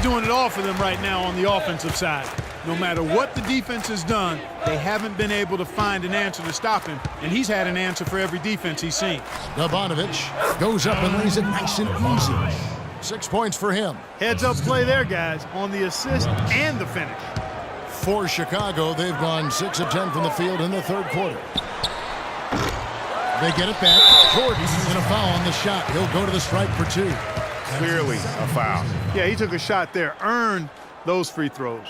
doing it all for them right now on the offensive side. No matter what the defense has done, they haven't been able to find an answer to stop him, and he's had an answer for every defense he's seen. Stefanovic goes up and lays it nice and easy. 6 points for him. Heads-up play there, guys, on the assist and the finish. For Chicago, they've gone 6 of 10 from the field in the third quarter. They get it back. Jordan and a foul on the shot. He'll go to the stripe for 2. Clearly a foul. Yeah, he took a shot there, earned those free throws.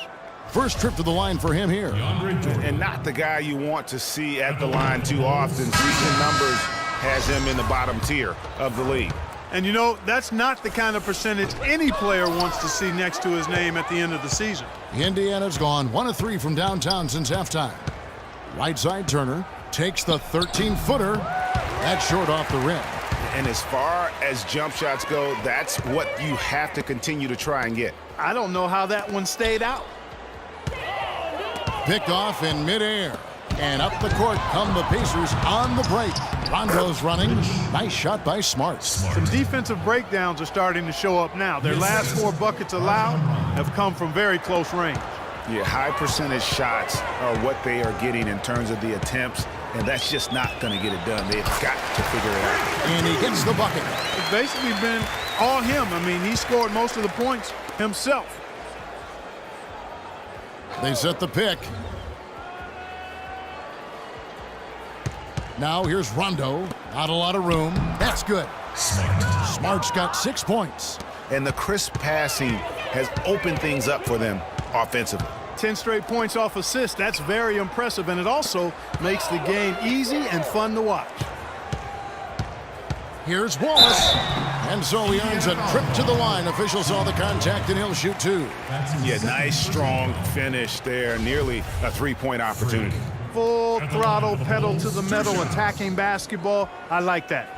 First trip to the line for him here. And not the guy you want to see at the line too often. Season numbers has him in the bottom tier of the league. And you know, that's not the kind of percentage any player wants to see next to his name at the end of the season. Indiana's gone 1 of 3 from downtown since halftime. Right side Turner takes the 13-footer. That's short off the rim. And as far as jump shots go, that's what you have to continue to try and get. I don't know how that one stayed out. Picked off in midair. And up the court come the Pacers on the break. Rondo's running. Nice shot by Smart. Some defensive breakdowns are starting to show up now. Their last 4 buckets allowed have come from very close range. Yeah, high percentage shots are what they are getting in terms of the attempts, and that's just not going to get it done. They've got to figure it out. And he gets the bucket. It's basically been all him. I mean, he scored most of the points himself. They set the pick. Now here's Rondo. Not a lot of room. That's good. Smart's got 6 points. And the crisp passing has opened things up for them offensively. 10 straight points off assists. That's very impressive, and it also makes the game easy and fun to watch. Here's Wallace. And so he earns a trip to the line. Officials saw the contact, and he'll shoot 2. Yeah, nice, strong finish there. Nearly a 3-point opportunity. Full throttle, pedal to the metal, attacking basketball. I like that.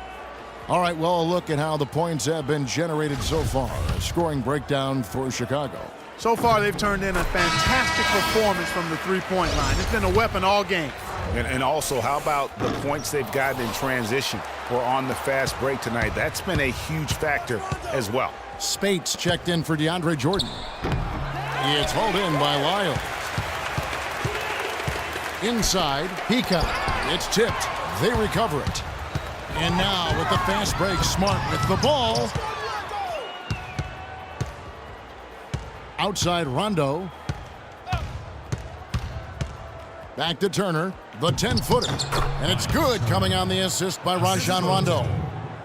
All right, well, a look at how the points have been generated so far. A scoring breakdown for Chicago. So far, they've turned in a fantastic performance from the three-point line. It's been a weapon all game. And also, how about the points they've gotten in transition or on the fast break tonight? That's been a huge factor as well. Spates checked in for DeAndre Jordan. It's hauled in by Lyles. Inside, Pika. It's tipped. They recover it. And now with the fast break, Smart with the ball. Outside Rondo. Back to Turner. The 10-footer. And it's good coming on the assist by Rajon Rondo.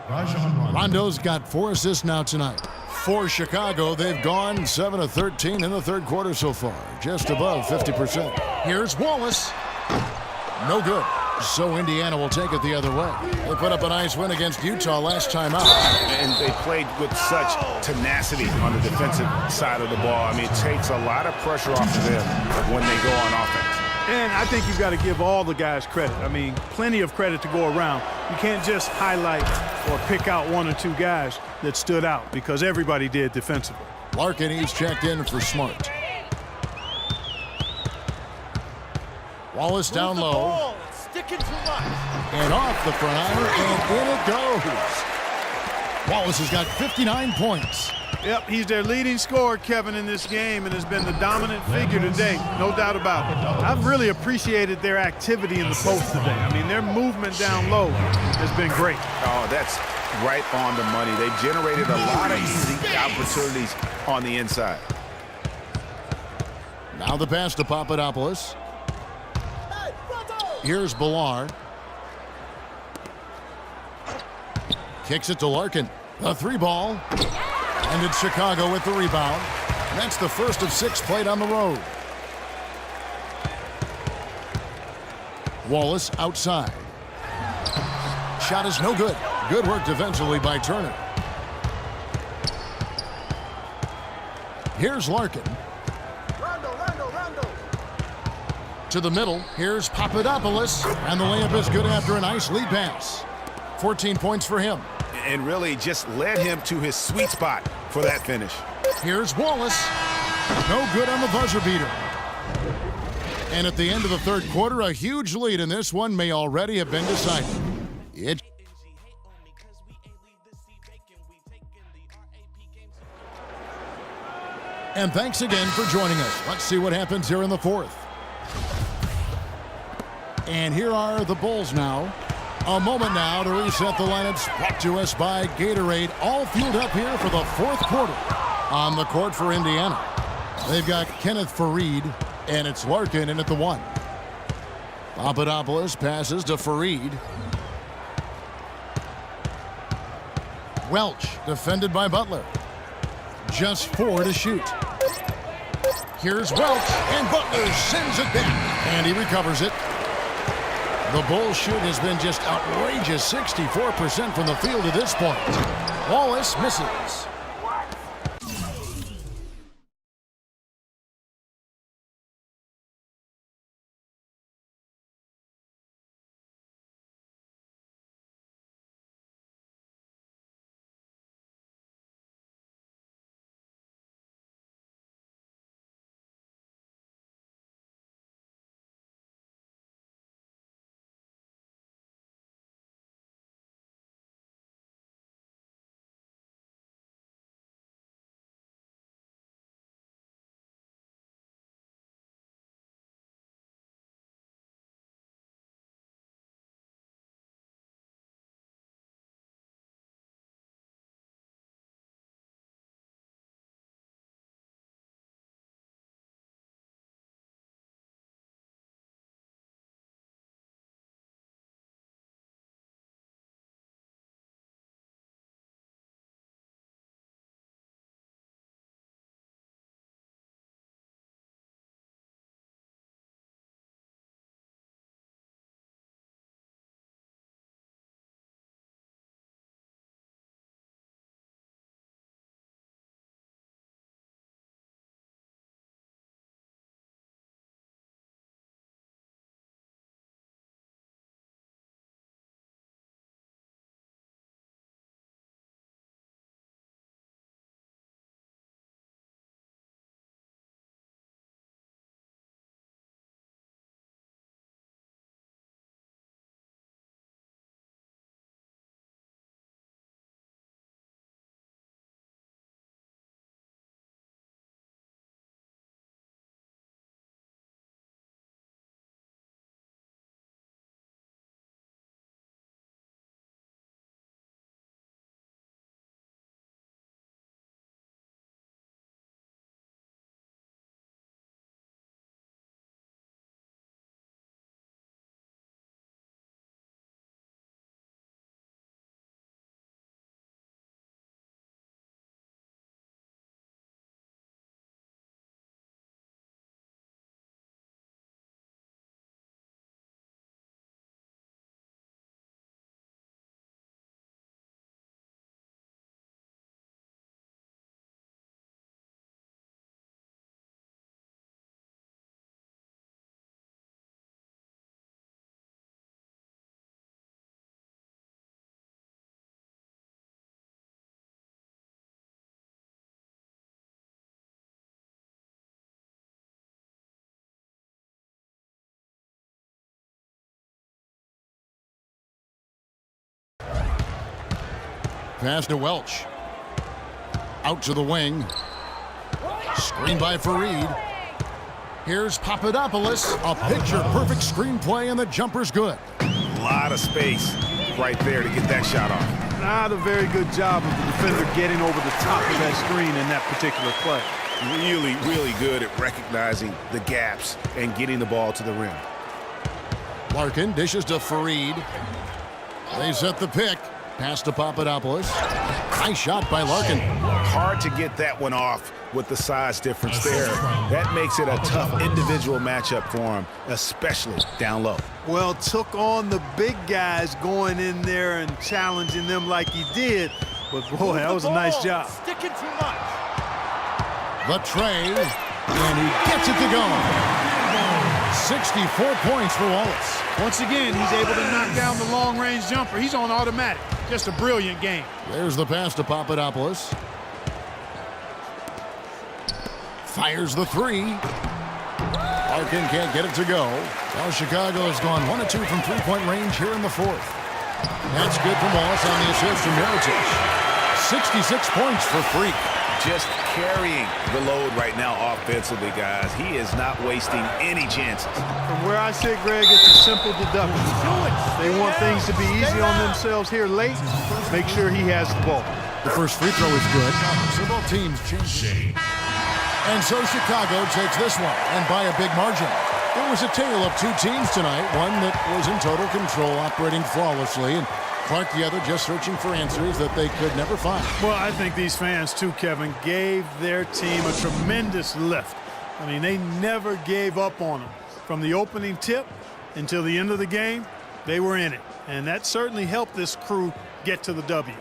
Rondo's got 4 assists now tonight. For Chicago, they've gone 7 of 13 in the third quarter so far. Just above 50%. Here's Wallace. No good. So Indiana will take it the other way. They put up a nice win against Utah last time out. And they played with such tenacity on the defensive side of the ball. I mean, it takes a lot of pressure off of them when they go on offense. And I think you've got to give all the guys credit. I mean, plenty of credit to go around. You can't just highlight or pick out 1 or 2 guys that stood out because everybody did defensively. Larkin, he's checked in for Smart. Wallace down low. And off the front iron, and in it goes. Wallace has got 59 points. Yep, he's their leading scorer, Kevin, in this game, and has been the dominant figure today, no doubt about it. I've really appreciated their activity in the post today. I mean, their movement down low has been great. Oh, that's right on the money. They've generated a lot of easy opportunities on the inside. Now the pass to Papadopoulos. Here's Ballard. Kicks it to Larkin. A 3-ball. And it's Chicago with the rebound. And that's the first of 6 played on the road. Wallace outside. Shot is no good. Good work defensively by Turner. Here's Larkin. To the middle. Here's Papadopoulos. And the layup is good after a nice lead pass. 14 points for him. And really just led him to his sweet spot for that finish. Here's Wallace. No good on the buzzer beater. And at the end of the third quarter, a huge lead in this one may already have been decided. It And thanks again for joining us. Let's see what happens here in the fourth. And here are the Bulls now. A moment now to reset the lineups, brought to us by Gatorade. All fueled up here for the fourth quarter. On the court for Indiana, they've got Kenneth Faried, and it's Larkin in at the 1. Papadopoulos passes to Faried. Welch, defended by Butler. Just 4 to shoot. Here's Welch, and Butler sends it back, and he recovers it. The Bulls' shoot has been just outrageous, 64% from the field at this point. Wallace misses. Pass to Welch. Out to the wing. Screen by Faried. Here's Papadopoulos. A picture-perfect screenplay, and the jumper's good. A lot of space right there to get that shot off. Not a very good job of the defender getting over the top of that screen in that particular play. Really, really good at recognizing the gaps and getting the ball to the rim. Larkin dishes to Faried. They set the pick. Pass to Papadopoulos. Nice shot by Larkin. Hard to get that one off with the size difference there. That makes it a tough individual matchup for him, especially down low. Well, took on the big guys going in there and challenging them like he did. But, boy, that was a nice job. Sticking too much. The tray, and he gets it to go. 64 points for Wallace. Once again, he's able to knock down the long-range jumper. He's on automatic. Just a brilliant game. There's the pass to Papadopoulos. Fires the three. Larkin can't get it to go. Well, Chicago has gone 1 of 2 from three-point range here in the fourth. That's good from Wallace on the assist from Mirotic. 66 points for Freak. just carrying the load right now offensively, guys. He is not wasting any chances. From where I sit, Greg, it's a simple deduction. They want things to be easy on themselves here late. Make sure he has the ball. The first free throw is good. So both teams change. And so Chicago takes this one, and by a big margin. It was a tale of two teams tonight, one that was in total control, operating flawlessly, and Clark the other just searching for answers that they could never find. Well, I think these fans, too, Kevin, gave their team a tremendous lift. I mean, they never gave up on them. From the opening tip until the end of the game, they were in it. And that certainly helped this crew get to the W.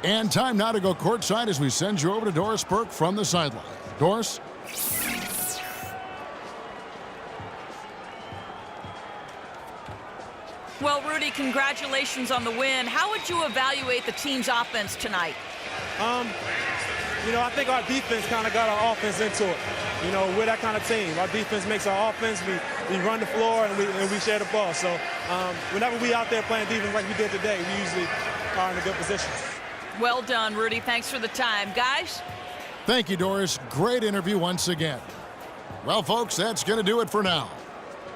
And time now to go courtside as we send you over to Doris Burke from the sideline. Doris? Well, Rudy, congratulations on the win. How would you evaluate the team's offense tonight? I think our defense kind of got our offense into it. We're that kind of team. Our defense makes our offense. We run the floor and we share the ball. So whenever we out there playing defense like we did today, we usually are in a good position. Well done, Rudy. Thanks for the time. Guys? Thank you, Doris. Great interview once again. Well, folks, that's going to do it for now.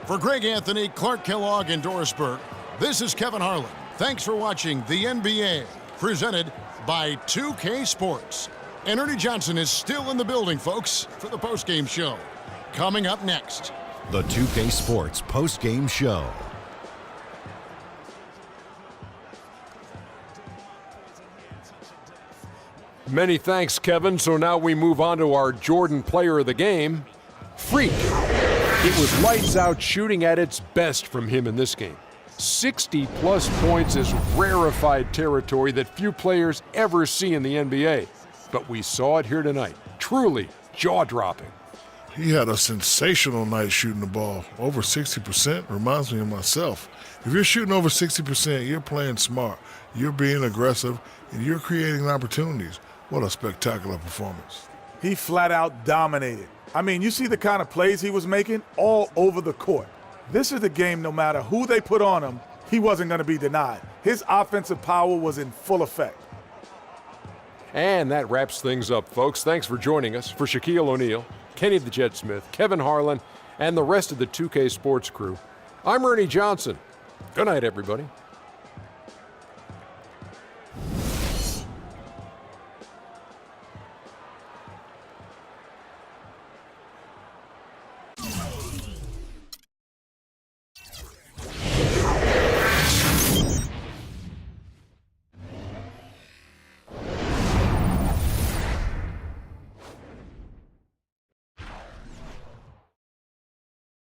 For Greg Anthony, Clark Kellogg, and Doris Burke, this is Kevin Harlan. Thanks for watching the NBA, presented by 2K Sports. And Ernie Johnson is still in the building, folks, for the postgame show. Coming up next. The 2K Sports postgame show. Many thanks, Kevin. So now we move on to our Jordan player of the game, Freak. It was lights out shooting at its best from him in this game. 60-plus points is rarefied territory that few players ever see in the NBA. But we saw it here tonight. Truly jaw-dropping. He had a sensational night shooting the ball. Over 60% reminds me of myself. If you're shooting over 60%, you're playing smart. You're being aggressive, and you're creating opportunities. What a spectacular performance. He flat out dominated. I mean, you see the kind of plays he was making all over the court. This is the game, no matter who they put on him, he wasn't going to be denied. His offensive power was in full effect. And that wraps things up, folks. Thanks for joining us. For Shaquille O'Neal, Kenny the Jet Smith, Kevin Harlan, and the rest of the 2K Sports crew, I'm Ernie Johnson. Good night, everybody.